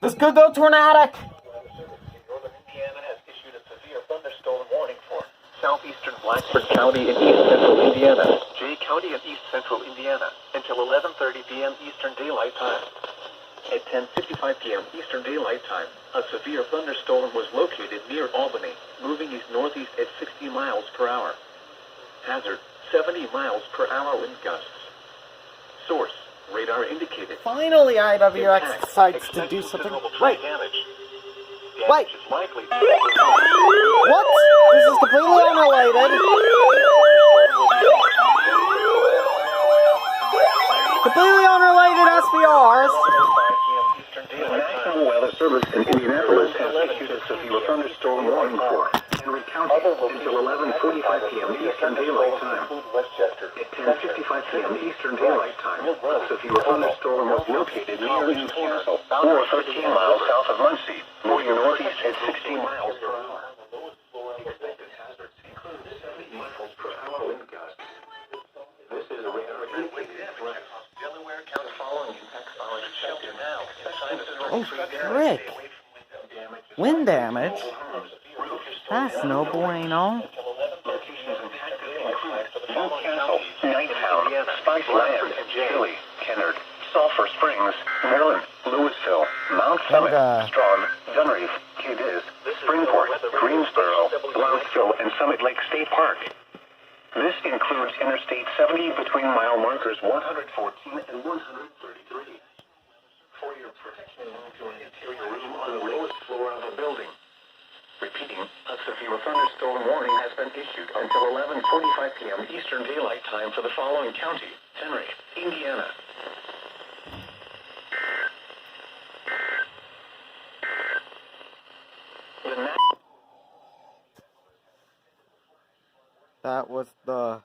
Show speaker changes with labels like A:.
A: This could go tornadic.
B: Northern Indiana has issued a severe thunderstorm warning for southeastern Blacksburg County and east central Indiana, Jay County and east central Indiana, until 11:30 p.m. Eastern Daylight Time. At 10:55 p.m. Eastern Daylight Time, a severe thunderstorm was located near Albany, moving east-northeast at 60 miles per hour. Hazard, 70 miles per hour wind gusts. Source, radar indicated.
A: Finally, IWX decides to do something. Wait. Wait. What? This is completely unrelated. Completely unrelated SVRs.
B: The National Weather Service in Indianapolis has issued a severe thunderstorm warning for Henry County until 11:45 p.m. Eastern Daylight Time. At 10:55 p.m. Eastern Daylight Time, a severe thunderstorm was located near Newcastle, or 13 miles south of Muncie, moving northeast at 60 miles per hour. The lowest floor of expected hazards include 70 miles per hour wind gusts. This is a radar indicated threat. Delaware County following impacts are expected now.
A: Oh, frick. Wind damage? That's no bueno.
B: Locations impacted include Newcastle, Nighttown, Spice Land, Chile, Kennard, Sulphur Springs, Maryland, Louisville, Mount Summit, Strawn, Dunreef, Cadiz, Springport, Greensboro, Blounteville, and Summit Lake State Park. This includes Interstate 70 between mile markers 114 and 133. For your protection, move to an interior room on the lowest floor of a building. Repeating, a severe thunderstorm warning has been issued until 11:45 p.m. Eastern Daylight Time for the following county: Henry, Indiana.
A: That was the